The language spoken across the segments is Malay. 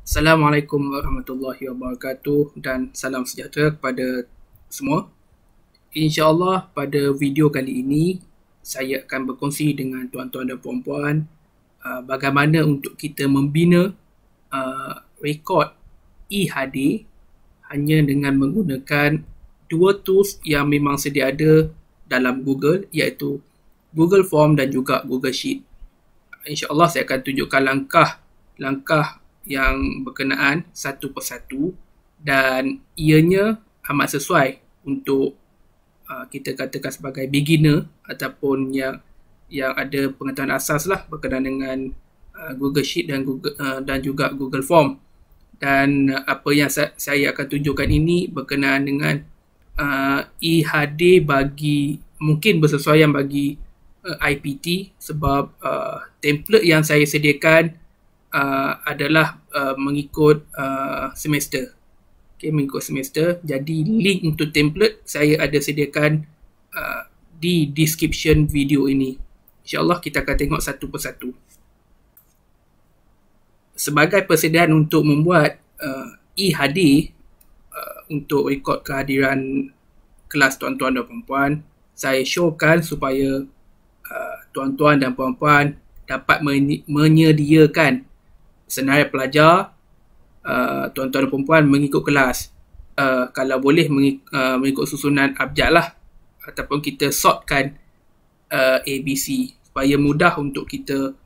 Assalamualaikum warahmatullahi wabarakatuh dan salam sejahtera kepada semua. InsyaAllah pada video kali ini saya akan berkongsi dengan tuan-tuan dan puan-puan bagaimana untuk kita membina rekod e-Hadir hanya dengan menggunakan dua tools yang memang sedia ada dalam Google, iaitu Google Form dan juga Google Sheet. InsyaAllah saya akan tunjukkan langkah yang berkenaan satu persatu dan ianya amat sesuai untuk kita katakan sebagai beginner ataupun yang ada pengetahuan asas lah berkenaan dengan Google Sheet dan juga Google Form. Dan apa yang saya akan tunjukkan ini berkenaan dengan e-Hadir bagi mungkin bersesuaian bagi IPT sebab template yang saya sediakan adalah mengikut semester. Okay, mengikut semester. Jadi link untuk template saya ada sediakan di description video ini. InsyaAllah kita akan tengok satu persatu. Sebagai persediaan untuk membuat e-Hadir untuk rekod kehadiran kelas tuan-tuan dan puan-puan, saya showkan supaya tuan-tuan dan puan-puan dapat menyediakan senarai pelajar tuan-tuan dan puan-puan mengikut kelas. Kalau boleh mengikut susunan abjad lah, ataupun kita sortkan ABC supaya mudah untuk kita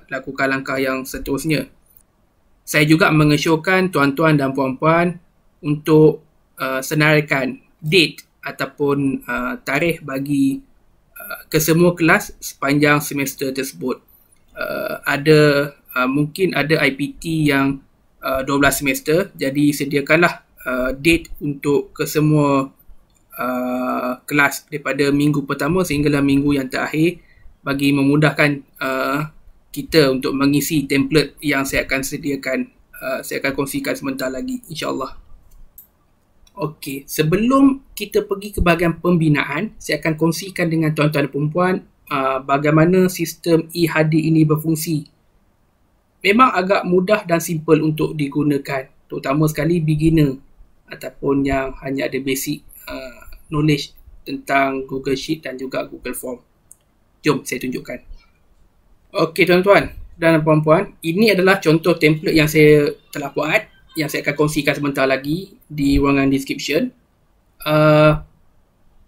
lakukan langkah yang seterusnya. Saya juga mengesyorkan tuan-tuan dan puan-puan untuk senaraikan date ataupun tarikh bagi kesemua kelas sepanjang semester tersebut. Mungkin ada IPT yang 12 semester, jadi sediakanlah date untuk kesemua kelas daripada minggu pertama sehinggalah minggu yang terakhir bagi memudahkan kita untuk mengisi template yang saya akan sediakan. Saya akan kongsikan sebentar lagi, insyaAllah. Okey, sebelum kita pergi ke bahagian pembinaan, saya akan kongsikan dengan tuan-tuan dan puan-puan bagaimana sistem e-Hadir ini berfungsi. Memang agak mudah dan simple untuk digunakan, terutama sekali beginner ataupun yang hanya ada basic knowledge tentang Google Sheet dan juga Google Form. Jom saya tunjukkan. Okey tuan-tuan dan puan-puan, ini adalah contoh template yang saya telah buat, yang saya akan kongsikan sebentar lagi di ruangan description.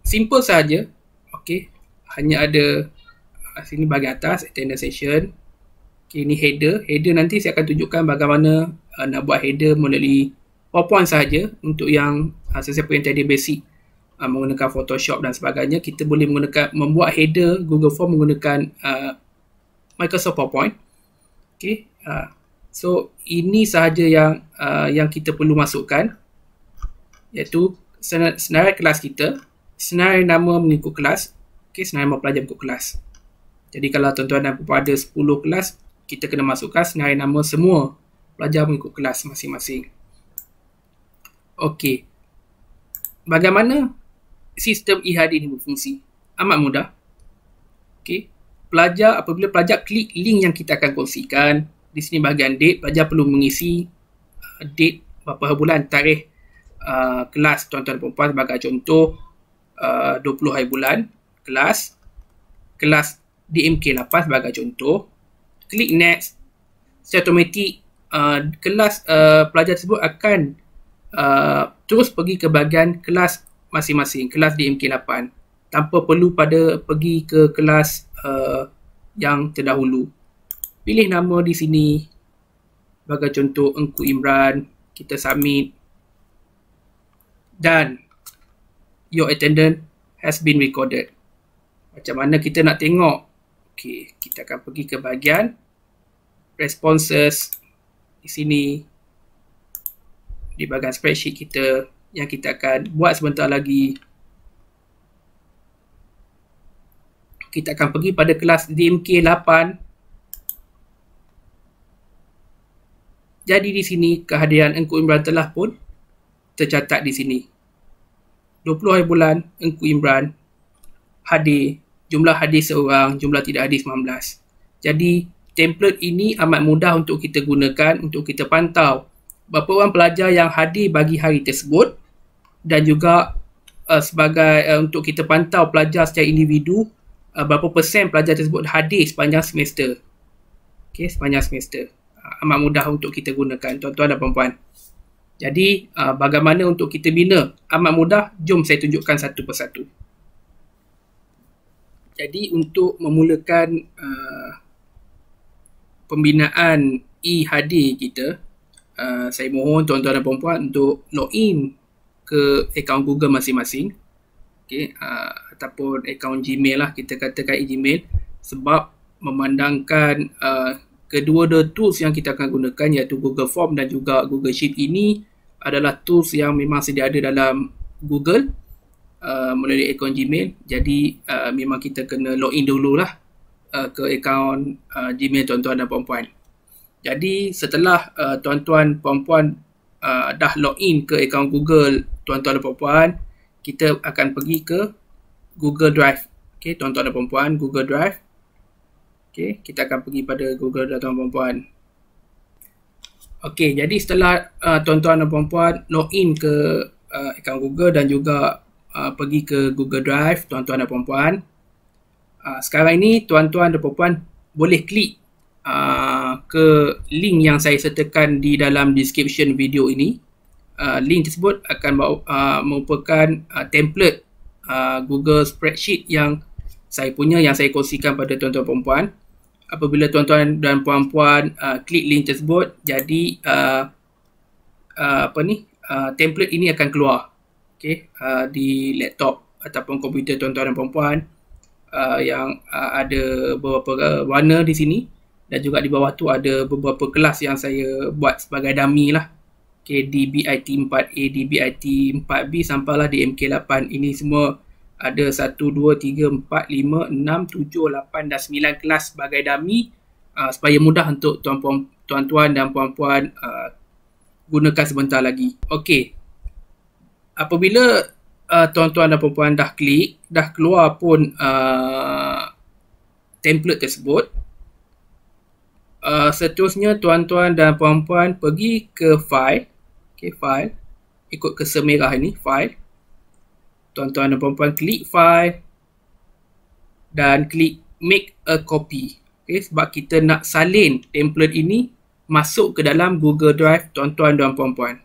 Simple saja. Okey, hanya ada sini bahagian atas attendance session. Okay, ini header. Header nanti saya akan tunjukkan bagaimana nak buat header melalui PowerPoint sahaja. Untuk yang sesiapa yang tadi basic menggunakan Photoshop dan sebagainya, kita boleh membuat header Google Form menggunakan Microsoft PowerPoint. Okay, so ini sahaja yang kita perlu masukkan, iaitu senarai kelas kita, senarai nama mengikut kelas. Okay, senarai nama pelajar mengikut kelas. Jadi kalau tuan-tuan dan puan-puan ada 10 kelas, kita kena masukkan senarai nama semua pelajar mengikut kelas masing-masing. Okey. Bagaimana sistem e-Hadir ini berfungsi? Amat mudah. Okey. Apabila pelajar klik link yang kita akan kongsikan, di sini bahagian date, pelajar perlu mengisi date berapa bulan, tarikh kelas tuan-tuan dan puan-puan. Sebagai contoh 20 hari bulan kelas DMK 8 sebagai contoh. Klik next, secara automatik kelas pelajar tersebut akan terus pergi ke bahagian kelas masing-masing, kelas DMK 8, tanpa perlu pergi ke kelas yang terdahulu. Pilih nama di sini, sebagai contoh Engku Imran, kita submit, dan your attendance has been recorded. Macam mana kita nak tengok? Okey, kita akan pergi ke bahagian responses di sini, di bahagian spreadsheet kita yang kita akan buat sebentar lagi. Kita akan pergi pada kelas DMK 8. Jadi di sini kehadiran Engku Imran telah pun tercatat di sini. 20 hari bulan Engku Imran hadir, jumlah hadir seorang, jumlah tidak hadir 19. Jadi template ini amat mudah untuk kita gunakan untuk kita pantau berapa orang pelajar yang hadir bagi hari tersebut, dan juga untuk kita pantau pelajar secara individu, berapa persen pelajar tersebut hadir sepanjang semester. Okey, sepanjang semester. Amat mudah untuk kita gunakan, tuan-tuan dan puan-puan. Jadi bagaimana untuk kita bina? Amat mudah, jom saya tunjukkan satu persatu. Jadi untuk memulakan pembinaan e-hadir kita, saya mohon tuan-tuan dan puan-puan untuk login ke akaun Google masing-masing, okay, ataupun akaun Gmail lah, kita katakan Gmail, sebab memandangkan kedua-dua tools yang kita akan gunakan iaitu Google Form dan juga Google Sheet ini adalah tools yang memang sedia ada dalam Google melalui akaun Gmail. Jadi memang kita kena login dululah ke akaun Gmail tuan-tuan dan puan-puan. Jadi setelah tuan-tuan puan-puan dah login ke akaun Google tuan-tuan dan puan-puan, kita akan pergi ke Google Drive. Okey, tuan-tuan dan puan-puan, Google Drive. Okey, kita akan pergi pada Google Drive tuan-tuan dan puan-puan. Okey, jadi setelah tuan-tuan dan puan-puan login ke akaun Google dan juga pergi ke Google Drive tuan-tuan dan puan-puan, sekarang ini tuan-tuan dan puan-puan boleh klik ke link yang saya sertakan di dalam description video ini. Link tersebut akan merupakan template Google Spreadsheet yang saya punya, yang saya kongsikan pada tuan-tuan puan-puan. Apabila tuan-tuan dan puan-puan klik link tersebut, jadi template ini akan keluar, okay, di laptop ataupun komputer tuan-tuan dan puan-puan, yang ada beberapa warna di sini, dan juga di bawah tu ada beberapa kelas yang saya buat sebagai dummy lah. Okay, DBIT 4A, DBIT 4B sampailah DMK8. Ini semua ada 1, 2, 3, 4, 5, 6, 7, 8 dan 9 kelas sebagai dummy, supaya mudah untuk tuan-tuan dan puan-puan gunakan sebentar lagi. Okey, apabila tuan-tuan dan puan-puan dah klik, dah keluar pun template tersebut, seterusnya tuan-tuan dan puan-puan pergi ke file. Okay, file, ikut cursor merah ini, file. Tuan-tuan dan puan-puan klik file dan klik make a copy. Okay, sebab kita nak salin template ini masuk ke dalam Google Drive tuan-tuan dan puan-puan.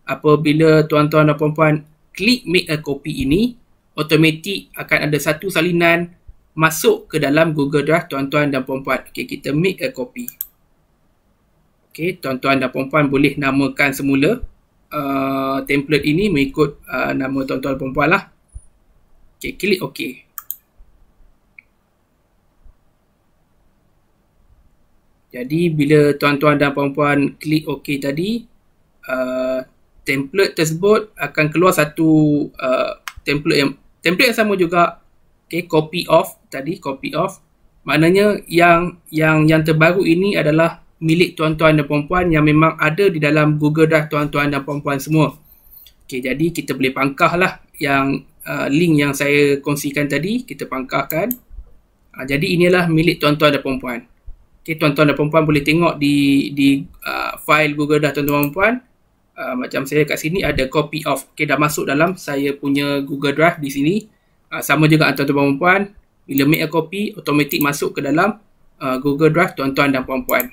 Apabila tuan-tuan dan puan-puan klik make a copy ini, automatik akan ada satu salinan masuk ke dalam Google Drive tuan-tuan dan puan-puan. Okay, kita make a copy. Okay, tuan-tuan dan puan-puan boleh namakan semula template ini mengikut nama tuan-tuan dan puan-puan lah. Okay, klik OK. Jadi bila tuan-tuan dan puan-puan klik OK tadi, template tersebut akan keluar satu template yang sama juga. Okay, copy off tadi, copy off. Maknanya yang terbaru ini adalah milik tuan-tuan dan puan-puan yang memang ada di dalam Google Drive tuan-tuan dan puan-puan semua. Okay, jadi kita boleh pangkah lah yang link yang saya kongsikan tadi, kita pangkahkan. Jadi inilah milik tuan-tuan dan puan-puan. Okay, tuan-tuan dan puan-puan boleh tengok di file Google Drive tuan-tuan dan puan-puan. Macam saya kat sini ada copy off. Okay, dah masuk dalam saya punya Google Drive di sini. Sama juga tuan-tuan dan puan-puan, bila make a copy, automatik masuk ke dalam Google Drive tuan-tuan dan puan-puan.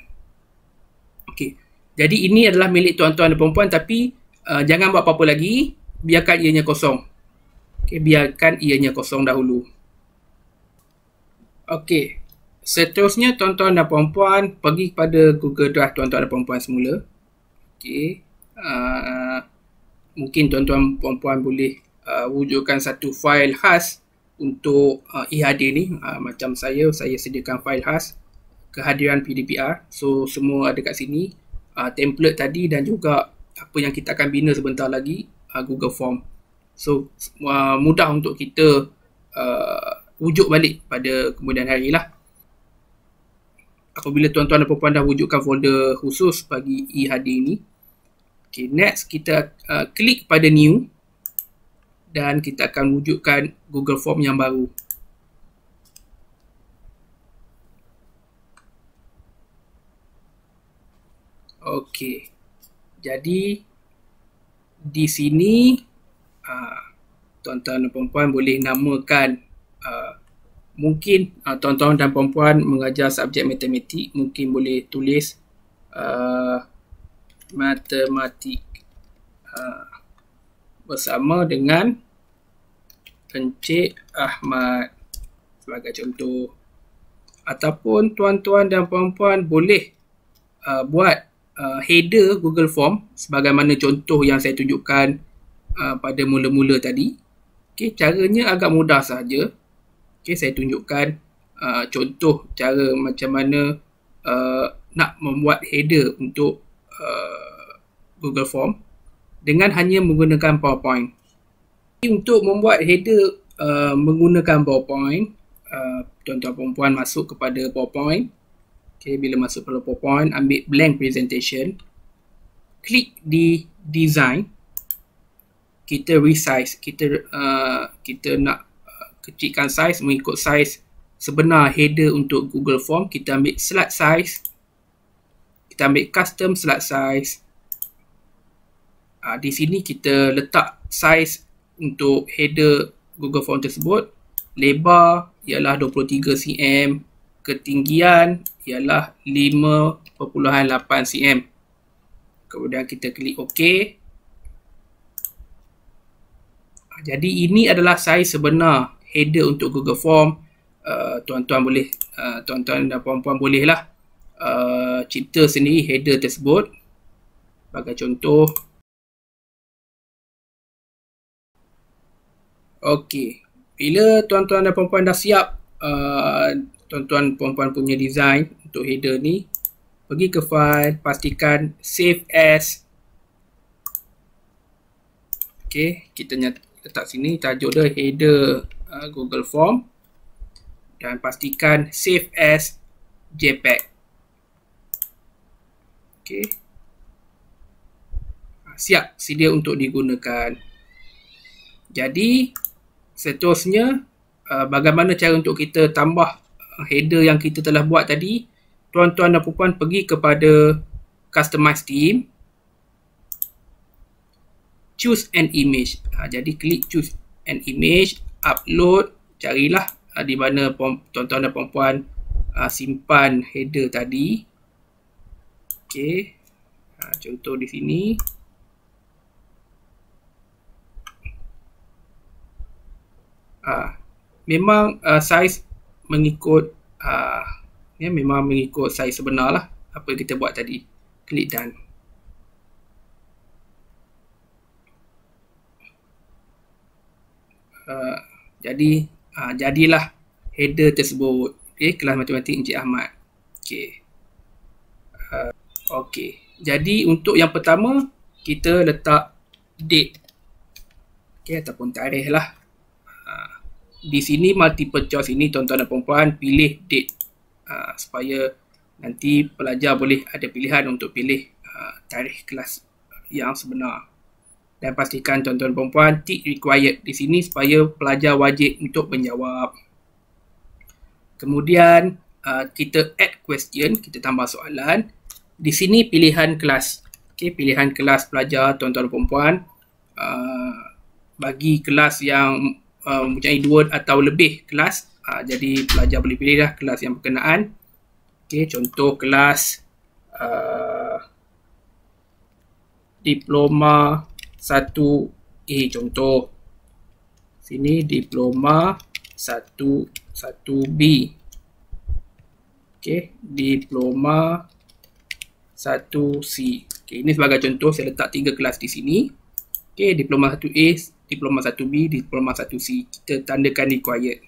Okey, jadi ini adalah milik tuan-tuan dan puan-puan, tapi jangan buat apa-apa lagi, biarkan ianya kosong. Okey, biarkan ianya kosong dahulu. Okey, seterusnya tuan-tuan dan puan-puan pergi kepada Google Drive tuan-tuan dan puan-puan semula. Okey, mungkin tuan-tuan puan-puan boleh wujudkan satu file khas untuk e-hadir ni. Macam saya sediakan file khas kehadiran PDPR. So semua ada kat sini, template tadi dan juga apa yang kita akan bina sebentar lagi, Google Form. So mudah untuk kita wujud balik pada kemudian hari lah. Apabila tuan-tuan dan puan-puan dah wujudkan folder khusus bagi e-hadir ini, okay, next kita klik pada new dan kita akan wujudkan Google Form yang baru. Okey. Jadi di sini tuan-tuan dan puan-puan boleh namakan mungkin tuan-tuan dan puan-puan mengajar subjek matematik, mungkin boleh tulis matematik bersama dengan Encik Ahmad sebagai contoh. Ataupun tuan-tuan dan puan-puan boleh buat header Google Form sebagaimana contoh yang saya tunjukkan pada mula-mula tadi. Okey, caranya agak mudah saja. Okey, saya tunjukkan contoh cara macam mana nak membuat header untuk Google Form dengan hanya menggunakan PowerPoint. Untuk membuat header menggunakan PowerPoint, tuan-tuan perempuan masuk kepada PowerPoint. Okay, bila masuk kepada PowerPoint, ambil blank presentation, klik di design, kita resize, kita nak kecilkan size mengikut size sebenar header untuk Google Form. Kita ambil slide size, kita ambil custom slide size. Di sini kita letak size untuk header Google Form tersebut. Lebar ialah 23 cm, ketinggian ialah 5.8 cm. Kemudian kita klik OK. Jadi ini adalah saiz sebenar header untuk Google Form. Tuan-tuan dan puan-puan bolehlah cipta sendiri header tersebut. Sebagai contoh. Okey. Bila tuan-tuan dan puan-puan dah siap tuan-tuan puan-puan punya design untuk header ni, pergi ke file, pastikan save as. Okey, kita letak sini tajuk dia header Google Form dan pastikan save as JPEG. Okey. Siap sedia untuk digunakan. Jadi seterusnya, bagaimana cara untuk kita tambah header yang kita telah buat tadi? Tuan-tuan dan puan-puan pergi kepada Customize Theme, choose an image. Jadi klik choose an image, upload, carilah di mana tuan-tuan dan puan-puan simpan header tadi. Okey, contoh di sini. Memang saiz mengikut memang mengikut saiz sebenar lah apa yang kita buat tadi. Klik done. Jadi jadilah header tersebut. Okay, kelas matematik Encik Ahmad. Okay. Okay. Jadi untuk yang pertama kita letak date. Okay, ataupun tarikh lah. Di sini multiple choice ini tuan-tuan dan puan-puan pilih date supaya nanti pelajar boleh ada pilihan untuk pilih tarikh kelas yang sebenar. Dan pastikan tuan-tuan dan puan-puan tick required di sini supaya pelajar wajib untuk menjawab. Kemudian kita add question, kita tambah soalan. Di sini pilihan kelas. Okey, pilihan kelas pelajar tuan-tuan dan puan-puan. Bagi kelas yang mempunyai 2 atau lebih kelas, jadi pelajar boleh pilihlah kelas yang berkenaan. Okey, contoh kelas diploma 1A, contoh sini diploma 1B. Okey, diploma 1C. Okey, ini sebagai contoh saya letak 3 kelas di sini. Okey, diploma 1A, diploma 1B, diploma 1C. Kita tandakan required.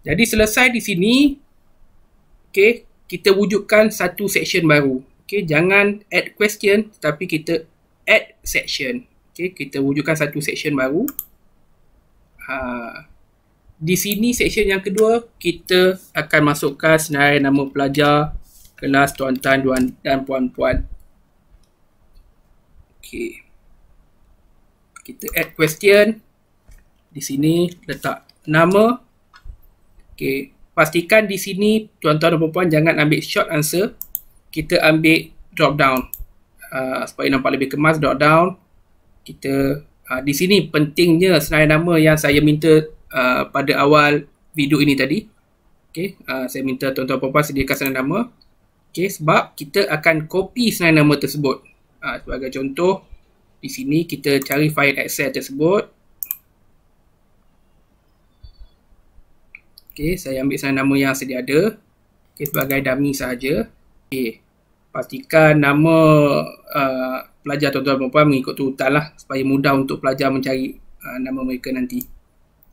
Jadi selesai di sini, okey, kita wujudkan satu section baru. Okey, jangan add question tetapi kita add section. Okey, kita wujudkan satu section baru. Di sini section yang kedua kita akan masukkan senarai nama pelajar kelas tuan-tuan dan puan-puan. Okey. Kita add question. Di sini letak nama. Okey, pastikan di sini tuan-tuan dan puan-puan jangan ambil short answer. Kita ambil drop down. Supaya nampak lebih kemas, drop down. Kita di sini pentingnya senarai nama yang saya minta pada awal video ini tadi. Okay, saya minta tuan-tuan puan-puan sediakan senarai nama. Okay, sebab kita akan copy senarai nama tersebut. Sebagai contoh, di sini kita cari file Excel tersebut. Okay, saya ambil senarai nama yang sedia ada. Okay, sebagai dummy sahaja. Okay, pastikan nama pelajar tuan-tuan perempuan mengikut urutan lah, supaya mudah untuk pelajar mencari nama mereka nanti.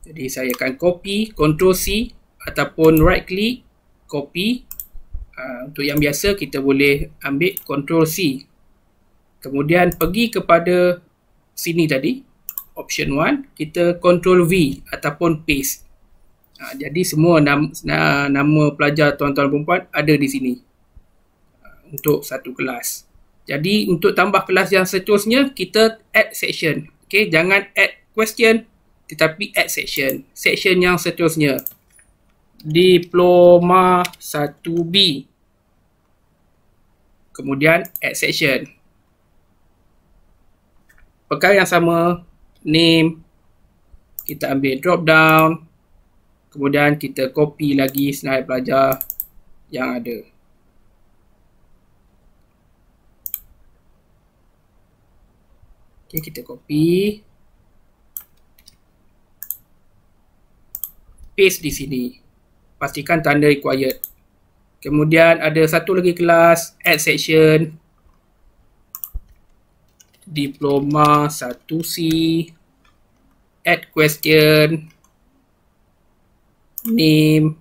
Jadi saya akan copy, Ctrl C ataupun right click, copy. Untuk yang biasa kita boleh ambil Ctrl C. Kemudian pergi kepada sini tadi, option 1, kita Ctrl V ataupun paste. Jadi semua nama pelajar tuan-tuan perempuan ada di sini untuk satu kelas. Jadi untuk tambah kelas yang seterusnya, kita add section. Okay, jangan add question, tetapi add section. Section yang seterusnya, Diploma 1B. Kemudian add section. Perkara yang sama, name. Kita ambil drop down. Kemudian kita copy lagi senarai pelajar yang ada. Okay, kita copy. Paste di sini. Pastikan tanda required. Kemudian ada satu lagi kelas, add section. Diploma 1C. Add question. Name,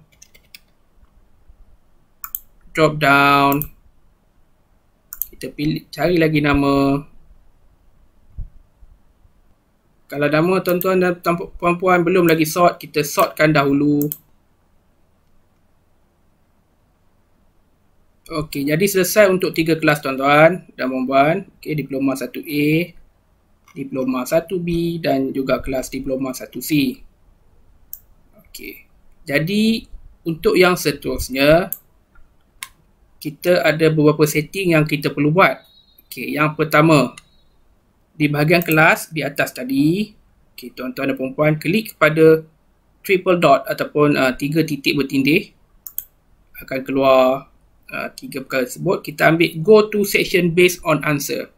drop down, kita pilih, cari lagi nama. Kalau nama tuan-tuan dan puan-puan belum lagi sort, kita sortkan dahulu. Okey, jadi selesai untuk 3 kelas tuan-tuan dan puan-puan. Okey, Diploma 1A, Diploma 1B dan juga kelas Diploma 1C. Okey. Jadi untuk yang seterusnya, kita ada beberapa setting yang kita perlu buat. Okay, yang pertama, di bahagian kelas di atas tadi, okay, tuan-tuan dan perempuan klik kepada triple dot ataupun 3 titik bertindih. Akan keluar 3 perkara tersebut. Kita ambil go to section based on answer.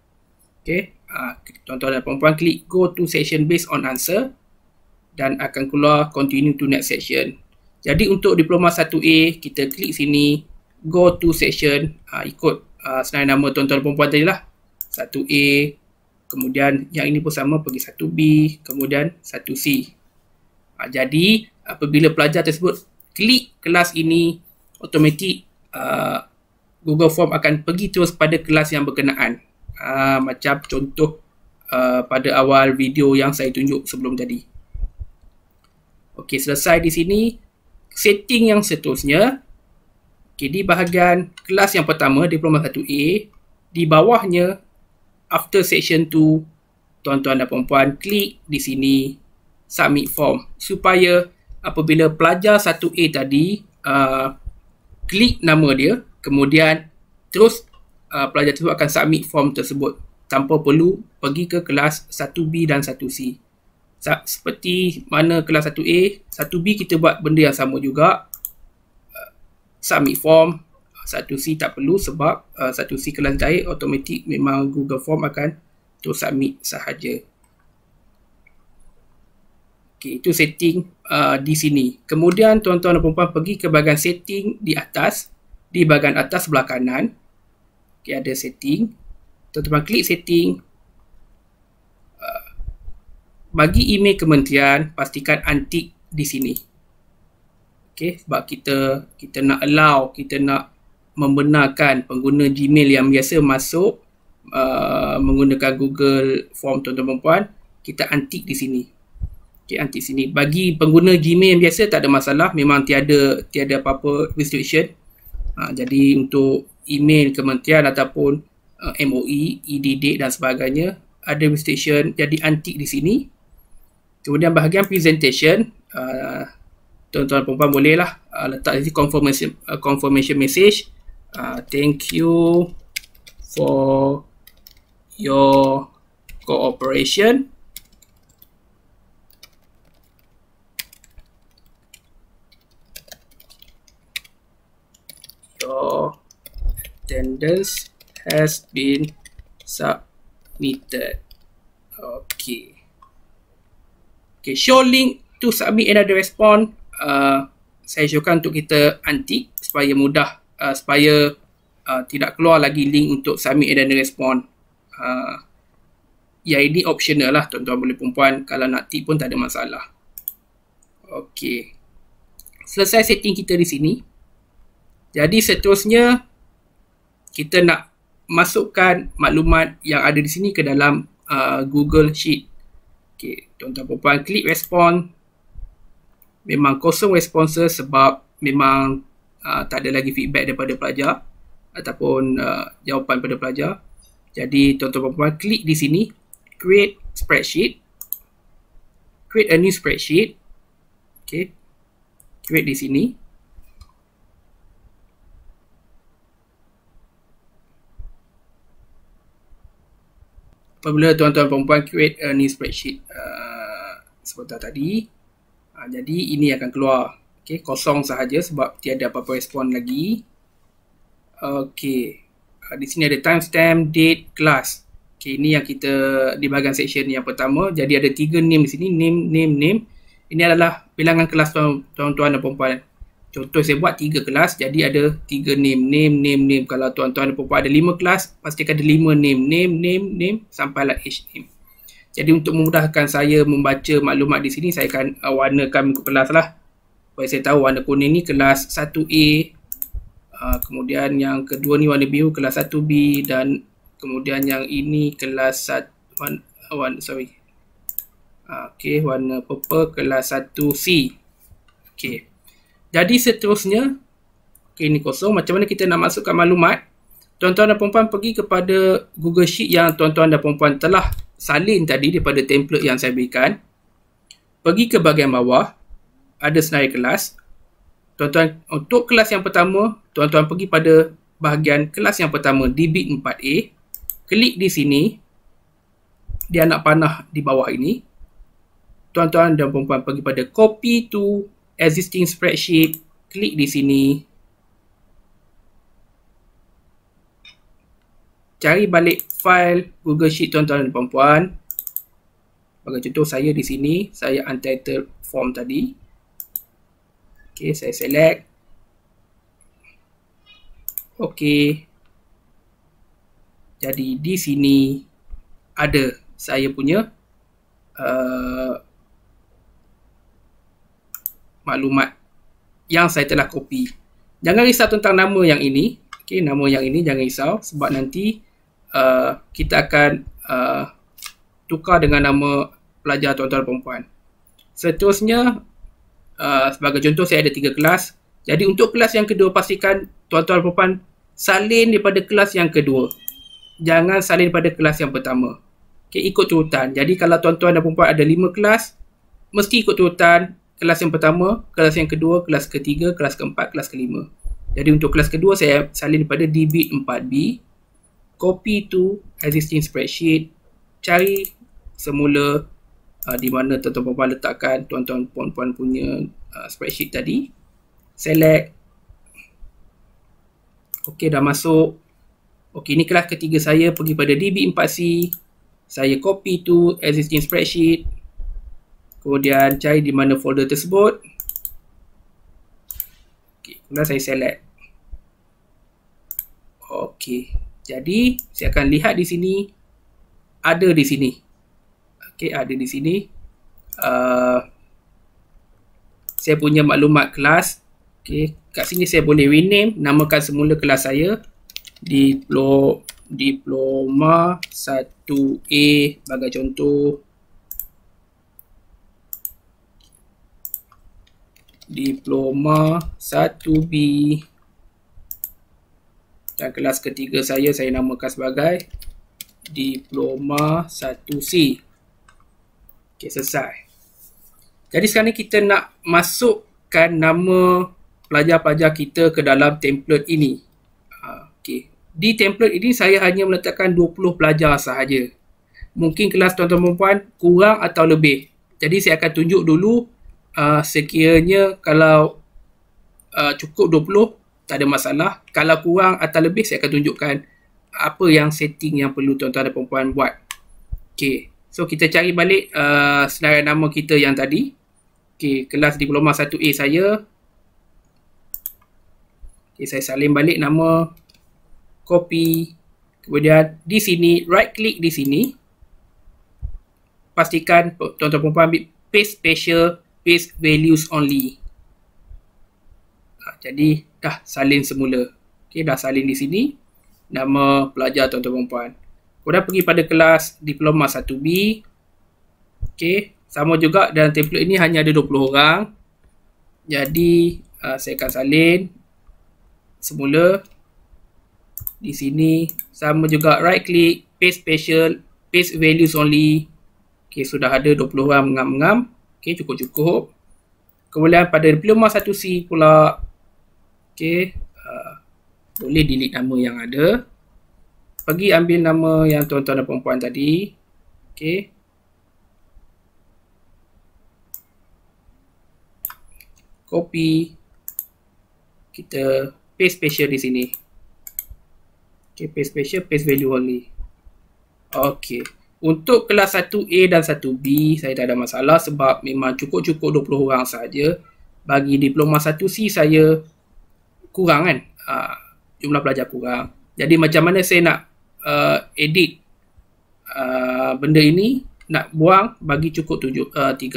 Okay, tuan-tuan dan perempuan klik go to section based on answer dan akan keluar continue to next section. Jadi untuk Diploma 1A, kita klik sini, go to section, ikut senarai nama tuan-tuan dan perempuan tadi lah. 1A, kemudian yang ini pun sama, pergi 1B, kemudian 1C. Jadi apabila pelajar tersebut klik kelas ini, automatik Google Form akan pergi terus pada kelas yang berkenaan. Macam contoh pada awal video yang saya tunjuk sebelum tadi. Okey, selesai di sini. Setting yang seterusnya, okay, di bahagian kelas yang pertama, Diploma 1A, di bawahnya, after section 2, tuan-tuan dan perempuan, klik di sini, submit form. Supaya apabila pelajar 1A tadi, klik nama dia, kemudian terus pelajar tersebut akan submit form tersebut, tanpa perlu pergi ke kelas 1B dan 1C. Seperti mana kelas 1A, 1B kita buat benda yang sama juga. Submit form. 1C tak perlu sebab 1C kelas cair, automatik memang Google Form akan terus submit sahaja. Okay, itu setting di sini. Kemudian tuan-tuan dan perempuan pergi ke bahagian setting di atas. Di bahagian atas sebelah kanan. Okay, ada setting. Tuan-tuan klik setting. Bagi email kementerian, pastikan untick di sini. Okay, sebab kita nak allow, kita nak membenarkan pengguna Gmail yang biasa masuk menggunakan Google Form tuan-tuan perempuan, kita untick di sini. Okay, untick sini. Bagi pengguna Gmail yang biasa tak ada masalah, memang tiada apa-apa restriction. Jadi untuk email kementerian ataupun MOE, ED date dan sebagainya, ada restriction, jadi untick di sini. Kemudian bahagian presentation, tuan-tuan perempuan bolehlah letak di confirmation message. Thank you for your cooperation. Your attendance has been submitted. Okay. Okay, show link to submit another response. Saya showkan untuk kita untick supaya mudah, supaya tidak keluar lagi link untuk submit another response. Ya, ini optional lah tuan-tuan boleh perempuan, kalau nak tick pun tak ada masalah. Okay, selesai setting kita di sini. Jadi seterusnya kita nak masukkan maklumat yang ada di sini ke dalam Google Sheet. Okay, tuan-tuan perempuan klik respon. Memang kosong responses sebab memang tak ada lagi feedback daripada pelajar ataupun jawapan pada pelajar. Jadi tuan-tuan perempuan klik di sini, create spreadsheet, create a new spreadsheet. Okay, create di sini. Apabila tuan-tuan perempuan create a new spreadsheet sebentar tadi, jadi ini akan keluar. Okay, kosong sahaja sebab tiada apa-apa respon lagi. Okay, di sini ada timestamp, date, class. Okay, ini yang kita di bahagian section yang pertama. Jadi ada 3 name di sini, name. Ini adalah bilangan kelas tuan-tuan dan perempuan. Contoh saya buat 3 kelas, jadi ada 3 name. Kalau tuan-tuan dan perempuan ada 5 kelas, pastikan ada 5 name sampailah each name. Jadi untuk memudahkan saya membaca maklumat di sini, saya akan warnakan muka kelas lah. Supaya saya tahu warna kuning ni kelas 1A, kemudian yang kedua ni warna biru kelas 1B, dan kemudian yang ini kelas warna purple kelas 1C. Okay. Jadi seterusnya, okay, ini kosong. Macam mana kita nak masukkan maklumat? Tuan-tuan dan perempuan pergi kepada Google Sheet yang tuan-tuan dan perempuan telah salin tadi daripada template yang saya berikan. Pergi ke bahagian bawah, ada senarai kelas. Tuan-tuan, untuk kelas yang pertama, tuan-tuan pergi pada bahagian kelas yang pertama di bit 4A. Klik di sini, di anak panah di bawah ini. Tuan-tuan dan perempuan pergi pada copy to existing spreadsheet. Klik di sini. Cari balik file Google Sheet tuan-tuan dan perempuan. Bagi contoh saya di sini, saya untitled form tadi. Okey, saya select. Okey. Jadi di sini ada saya punya maklumat yang saya telah copy. Jangan risau tentang nama yang ini. Okey, nama yang ini jangan risau sebab nanti kita akan tukar dengan nama pelajar tuan-tuan perempuan. Seterusnya, sebagai contoh saya ada 3 kelas. Jadi untuk kelas yang kedua, pastikan tuan-tuan perempuan salin daripada kelas yang kedua. Jangan salin daripada kelas yang pertama. Okay, ikut urutan. Jadi kalau tuan-tuan dan perempuan ada 5 kelas, mesti ikut urutan. Kelas yang pertama, kelas yang kedua, kelas ketiga, kelas keempat, kelas kelima. Jadi untuk kelas kedua saya salin daripada dbit 4B. Copy to existing spreadsheet. Cari semula di mana tuan-tuan perempuan letakkan tuan-tuan perempuan punya spreadsheet tadi. Select. Okey, dah masuk. Okey, ini kelas ketiga saya, pergi pada db4c. Saya copy to existing spreadsheet. Kemudian cari di mana folder tersebut. Okey, kemudian saya select. Okey. Jadi, saya akan lihat di sini, ada di sini. Okey, ada di sini. Saya punya maklumat kelas. Okey, kat sini saya boleh rename, namakan semula kelas saya. Diploma 1A bagi contoh. Diploma 1B. Dan kelas ketiga saya namakan sebagai Diploma 1C. Okey, selesai. Jadi sekarang ni kita nak masukkan nama pelajar-pelajar kita ke dalam template ini. Okey, Di template ini saya hanya meletakkan 20 pelajar sahaja. Mungkin kelas tuan-tuan perempuan kurang atau lebih. Jadi saya akan tunjuk dulu sekiranya kalau cukup 20 tak ada masalah. Kalau kurang atau lebih saya akan tunjukkan apa yang setting yang perlu tuan-tuan dan perempuan buat. Okay. So kita cari balik senarai nama kita yang tadi. Okay. Kelas Diploma 1A saya. Okay. Saya salin balik nama. Copy. Kemudian di sini right click di sini. Pastikan tuan-tuan perempuan ambil paste special, paste values only. Jadi dah salin semula. Okay, dah salin di sini nama pelajar tuan-tuan perempuan. Kemudian pergi pada kelas Diploma 1B. Okay, sama juga dalam template ini hanya ada 20 orang. Jadi saya akan salin semula. Di sini sama juga right click, paste special, paste values only. Okay, sudah ada 20 orang mengam-mengam. Okay, cukup-cukup. Kemudian pada Diploma 1C pula. Okay, boleh delete nama yang ada. Pergi ambil nama yang tuan-tuan dan perempuan tadi. Okay. Copy. Kita paste special di sini. Okay, paste special, paste value only. Okay. Untuk kelas 1A dan 1B, saya tak ada masalah sebab memang cukup-cukup 20 orang saja. Bagi Diploma 1C saya kurang kan, jumlah pelajar kurang. Jadi macam mana saya nak edit benda ini, nak buang bagi cukup 13.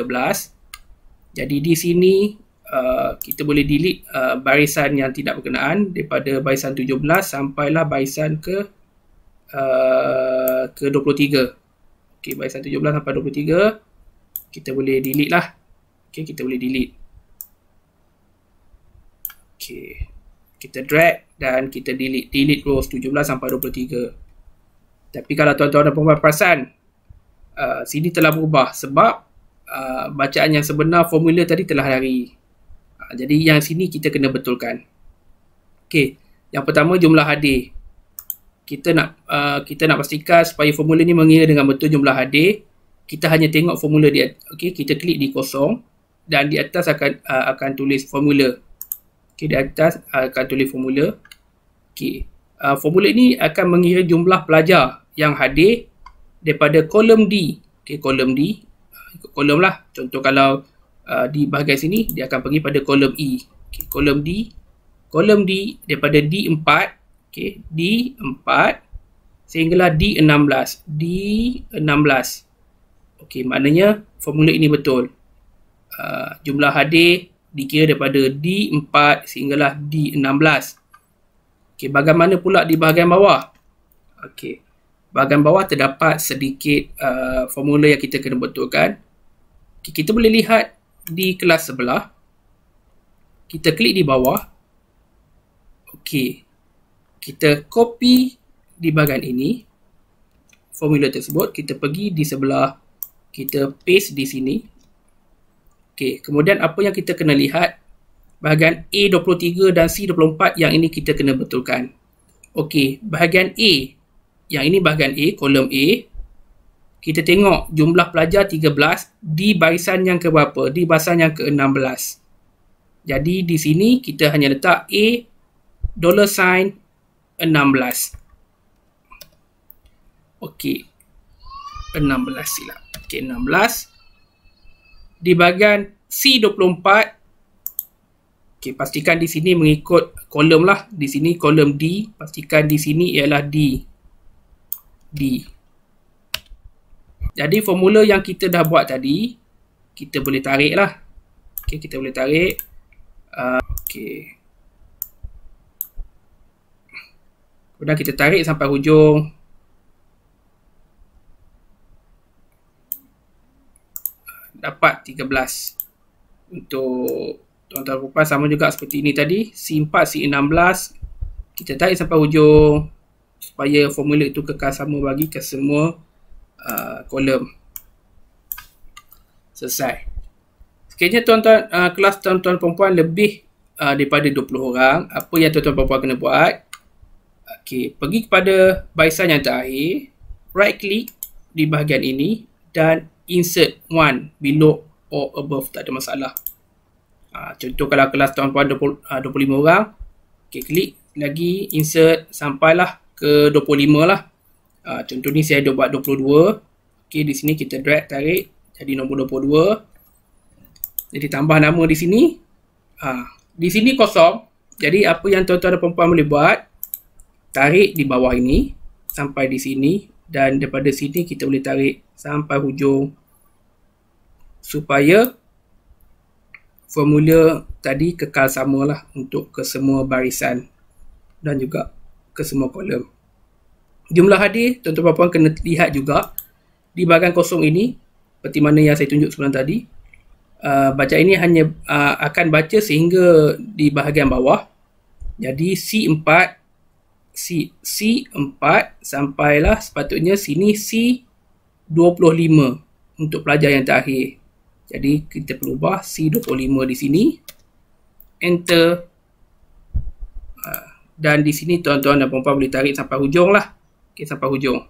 Jadi di sini kita boleh delete barisan yang tidak berkenaan daripada barisan 17 sampailah barisan ke 23. Okey, barisan 17 sampai 23 kita boleh delete lah. Okey, kita boleh delete. Okey. Kita drag dan kita delete rows 17 sampai 23. Tapi kalau tuan-tuan dan perempuan perasan, sini telah berubah sebab bacaan yang sebenar formula tadi telah lari. Jadi yang sini kita kena betulkan. Okey, yang pertama jumlah hadir. Kita nak pastikan supaya formula ni mengira dengan betul jumlah hadir. Kita hanya tengok formula dia. Okey, kita klik di kosong dan di atas akan tulis formula. Okay, di atas akan tulis formula. Okay. Formula ini akan mengira jumlah pelajar yang hadir daripada kolom D. Okay, kolom D. Kolom lah. Contoh kalau di bahagian sini, dia akan pergi pada kolom E. Okay, kolom D. Kolom D daripada D4. Okay, D4 sehinggalah D16. D16. Okay, maknanya formula ini betul. Jumlah hadir dikira daripada D4 sehinggalah D16. Okey, bagaimana pula di bahagian bawah? Okey, bahagian bawah terdapat sedikit formula yang kita kena betulkan. Okay, kita boleh lihat di kelas sebelah. Kita klik di bawah. Okey, kita copy di bahagian ini formula tersebut. Kita pergi di sebelah, kita paste di sini. Okey, kemudian apa yang kita kena lihat, bahagian A23 dan C24 yang ini kita kena betulkan. Okey, bahagian A, yang ini bahagian A, kolom A, kita tengok jumlah pelajar 13 di barisan yang ke berapa? Di barisan yang ke-16. Jadi di sini kita hanya letak A $16. Okey, 16 silap. Okey, 16. Di bahagian C24, okay, pastikan di sini mengikut kolom lah. Di sini kolom D, pastikan di sini ialah D. Jadi formula yang kita dah buat tadi, kita boleh tarik lah. Okay, kita boleh tarik. Okay. Kemudian kita tarik sampai hujung. Dapat 13. Untuk tuan-tuan perempuan sama juga seperti ini tadi. C4, C16. Kita tarik sampai hujung supaya formula itu kekal sama bagi ke semua kolom. Selesai. Sekiranya tuan-tuan kelas tuan-tuan perempuan lebih daripada 20 orang, apa yang tuan-tuan perempuan kena buat? Okey, pergi kepada barisan yang terakhir, right click di bahagian ini dan insert one below or above, tak ada masalah. Contoh kalau kelas tuan-puan 25 orang, okey, klik lagi insert sampailah ke 25 lah. Contoh ni saya ada buat 22. Okey, di sini kita drag tarik jadi nombor 22. Jadi tambah nama di sini. Di sini kosong. Jadi apa yang tuan-tuan dan puan-puan boleh buat, tarik di bawah ini sampai di sini dan daripada sini kita boleh tarik sampai hujung supaya formula tadi kekal samalah untuk ke semua barisan dan juga ke semua kolom. Jumlah hadir tuan-tuan dan puan-puan kena lihat juga di bahagian kosong ini seperti mana yang saya tunjuk sebelum tadi. Bacaan ini hanya akan baca sehingga di bahagian bawah. Jadi C4 sampailah sepatutnya sini C25 untuk pelajar yang terakhir. Jadi kita perlu ubah C25 di sini. Enter. Dan di sini tuan-tuan dan puan-puan boleh tarik sampai hujung lah. Okay, sampai hujung.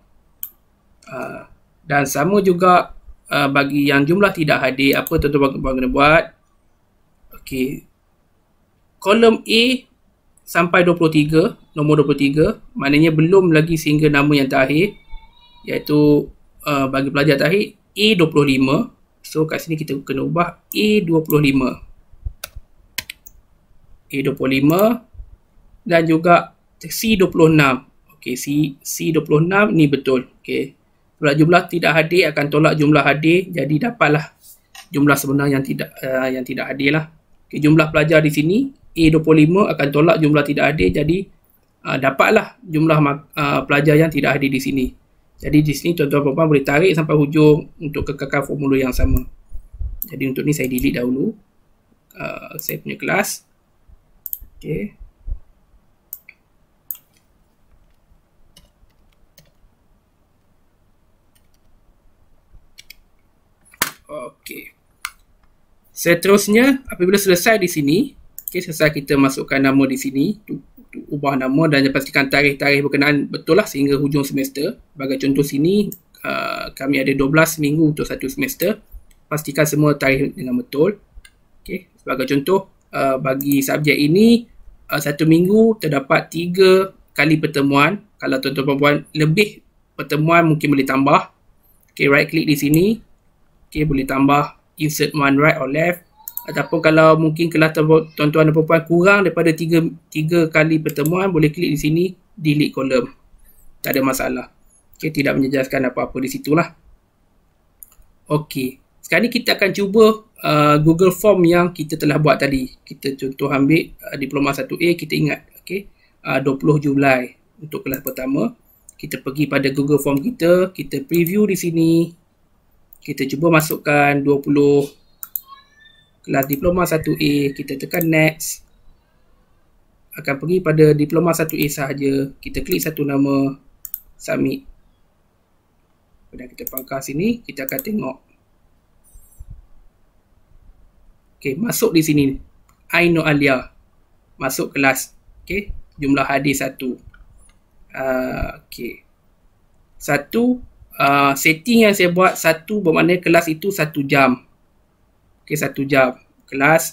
Dan sama juga bagi yang jumlah tidak hadir, apa tuan-tuan dan puan-puan kena buat? Okey. Kolom A sampai 23, nombor 23, maknanya belum lagi sehingga nama yang terakhir, iaitu bagi pelajar terakhir A25. So kat sini kita kena ubah A25. A25 dan juga C26. Okey, C26 ni betul. Okey. Pula jumlah tidak hadir akan tolak jumlah hadir, jadi dapatlah jumlah sebenar yang tidak hadir lah. Okay, jumlah pelajar di sini A25 akan tolak jumlah tidak hadir, jadi dapatlah jumlah pelajar yang tidak hadir di sini. Jadi di sini tuan-tuan dan puan-puan boleh tarik sampai hujung untuk kekalkan formula yang sama. Jadi untuk ni saya delete dahulu saya punya kelas. Okey. Okey. Seterusnya, apabila selesai di sini, okey, selesai kita masukkan nama di sini, ubah nama dan pastikan tarikh berkenaan betul lah sehingga hujung semester. Sebagai contoh sini, kami ada 12 minggu untuk satu semester. Pastikan semua tarikh dengan betul. Okey, sebagai contoh, bagi subjek ini, satu minggu terdapat 3 kali pertemuan. Kalau tuan-tuan puan-puan lebih pertemuan mungkin boleh tambah. Okey, right click di sini. Okey, boleh tambah insert one right or left. Ataupun kalau mungkin kelas tuan-tuan dan puan-puan kurang daripada 3 kali pertemuan, boleh klik di sini delete kolom. Tak ada masalah. Okey, tidak menjejaskan apa-apa di situlah. Okey, sekarang ni kita akan cuba Google Form yang kita telah buat tadi. Kita contoh ambil Diploma 1A, kita ingat. Okey, 20 Julai untuk kelas pertama. Kita pergi pada Google Form kita preview di sini. Kita cuba masukkan 20 kelas Diploma 1A, kita tekan next. Akan pergi pada Diploma 1A sahaja. Kita klik satu nama, submit. Dan kita pangkas sini, kita akan tengok. Okey, masuk di sini. Aino Alia. Masuk kelas. Okey, jumlah hadir 1. Okey. 1 setting yang saya buat 1 bermakna kelas itu 1 jam. Okey, 1 jam. Kelas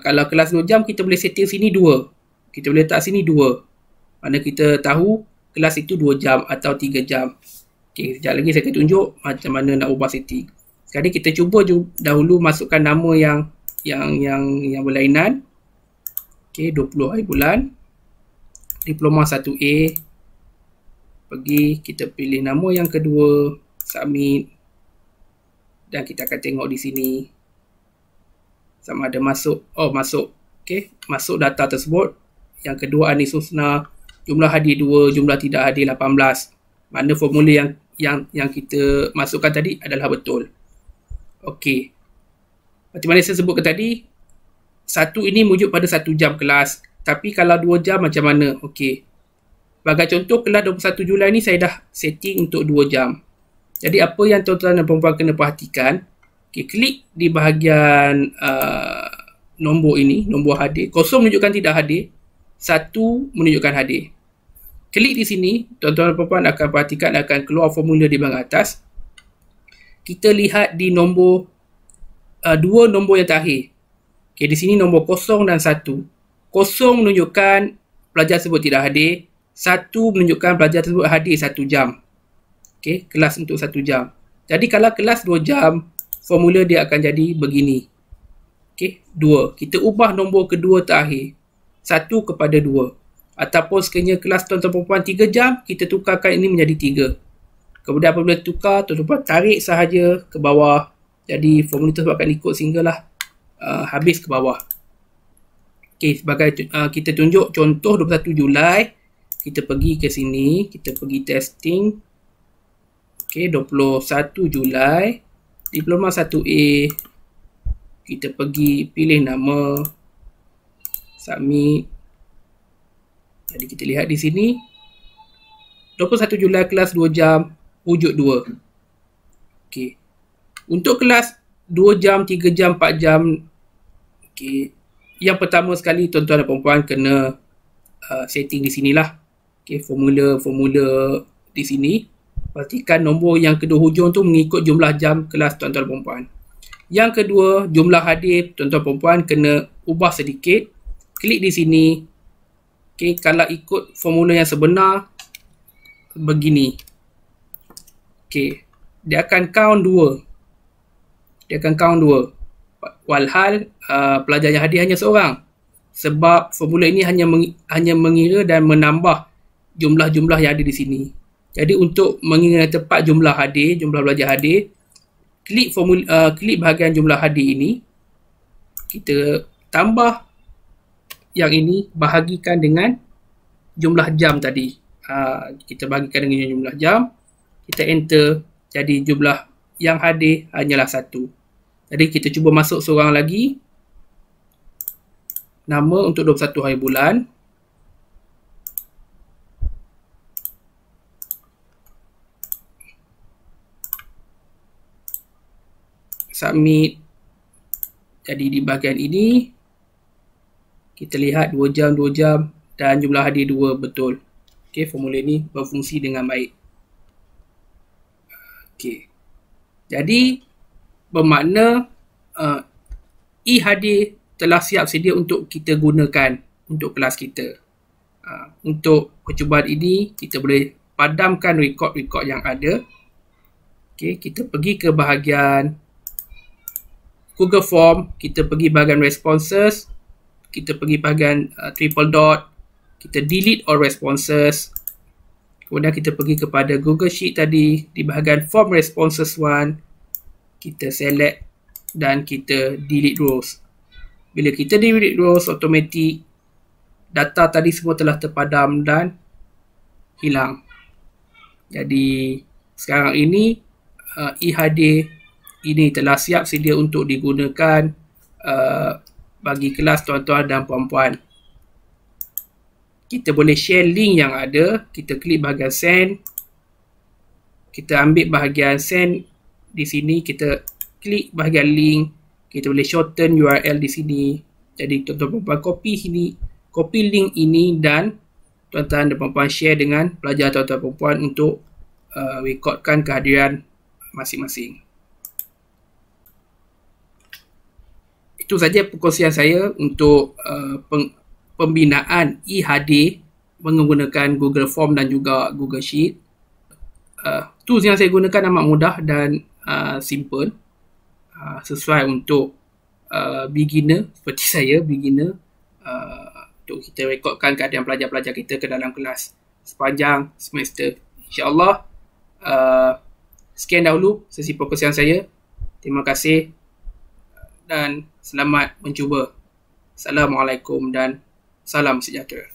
kalau kelas 2 jam kita boleh setting sini 2. Kita boleh letak sini 2. Mana kita tahu kelas itu 2 jam atau 3 jam. Okey, sekejap lagi saya akan tunjuk macam mana nak ubah setting. Sekarang kita cuba dahulu masukkan nama yang berlainan. Okey, 20 hari bulan. Diploma 1A. Pergi, kita pilih nama yang kedua, submit. Dan kita akan tengok di sini sama ada masuk. Oh, masuk. Okey, masuk data tersebut. Yang kedua Anis Husna, jumlah hadir 2, jumlah tidak hadir 18. Mana formula yang kita masukkan tadi adalah betul. Okey. Macam mana saya sebutkan tadi, 1 ini merujuk pada 1 jam kelas. Tapi kalau 2 jam macam mana? Okey. Sebagai contoh, kelas 21 Julai ni saya dah setting untuk 2 jam. Jadi apa yang tuan-tuan dan puan-puan kena perhatikan, okay, klik di bahagian nombor ini, nombor hadir. 0 menunjukkan tidak hadir, 1 menunjukkan hadir. klik di sini, tuan-tuan dan puan akan perhatikan akan keluar formula di bahagian atas. Kita lihat di nombor dua nombor yang terakhir. Okay, di sini nombor 0 dan 1. 0 menunjukkan pelajar tersebut tidak hadir. 1 menunjukkan pelajar tersebut hadir 1 jam. Okay, kelas untuk 1 jam. Jadi kalau kelas 2 jam, formula dia akan jadi begini. Okay, 2. Kita ubah nombor kedua terakhir. 1 kepada 2. Ataupun sekiranya kelas tuan-tuan perempuan 3 jam, kita tukarkan ini menjadi 3. Kemudian apabila tukar, tuan-tuan tarik sahaja ke bawah. Jadi formula tersebut akan ikut sehinggalah habis ke bawah. Okay, sebagai kita tunjuk contoh 21 Julai. Kita pergi ke sini, kita pergi testing. Okay, 21 Julai. Diploma 1A. Kita pergi pilih nama. Submit. Jadi kita lihat di sini. 21 Julai kelas 2 jam. Wujud 2. Okay. Untuk kelas 2 jam, 3 jam, 4 jam. Okay. Yang pertama sekali tuan-tuan dan puan-puan kena setting di sinilah. Okay, formula di sini. Pastikan nombor yang kedua hujung tu mengikut jumlah jam kelas tuan-tuan dan puan-puan. Yang kedua, jumlah hadir tuan-tuan dan puan-puan kena ubah sedikit. Klik di sini. Okay, kalau ikut formula yang sebenar begini. Okay, dia akan count 2. Dia akan count 2. Walhal pelajar yang hadir hanya seorang. Sebab formula ini hanya mengira dan menambah jumlah-jumlah yang ada di sini. Jadi untuk mengira tepat jumlah hadir, jumlah pelajar hadir, klik bahagian jumlah hadir ini. Kita tambah yang ini, bahagikan dengan jumlah jam tadi. Kita bahagikan dengan jumlah jam. Kita enter. Jadi jumlah yang hadir hanyalah 1. Jadi kita cuba masuk seorang lagi. Nama untuk 21 hari bulan. Submit. Jadi di bahagian ini kita lihat 2 jam, 2 jam dan jumlah hadir 2 betul. Okey, formula ini berfungsi dengan baik. Okey. Jadi bermakna e-hadir telah siap sedia untuk kita gunakan untuk kelas kita. Untuk percubaan ini kita boleh padamkan rekod-rekod yang ada. Okey, kita pergi ke bahagian Google Form, kita pergi bahagian responses, kita pergi bahagian triple dot, kita delete all responses. Kemudian kita pergi kepada Google Sheet tadi, di bahagian form responses 1, kita select dan kita delete rows. Bila kita delete rows, automatik data tadi semua telah terpadam dan hilang. Jadi sekarang ini e-hadir ini telah siap sedia untuk digunakan bagi kelas tuan-tuan dan puan-puan. Kita boleh share link yang ada. Kita klik bahagian send. Kita ambil bahagian send di sini. Kita klik bahagian link. Kita boleh shorten URL di sini. Jadi tuan-tuan dan puan-puan copy sini, copy link ini dan tuan-tuan dan puan-puan share dengan pelajar tuan-tuan dan puan-puan untuk rekodkan kehadiran masing-masing. Itu saja perkongsian saya untuk pembinaan e-hadir menggunakan Google Form dan juga Google Sheet. Tools yang saya gunakan amat mudah dan simple, sesuai untuk beginner seperti saya, beginner, untuk kita rekodkan keadaan pelajar-pelajar kita ke dalam kelas sepanjang semester. InsyaAllah, sekian dahulu sesi perkongsian saya. Terima kasih dan selamat mencuba. Assalamualaikum dan salam sejahtera.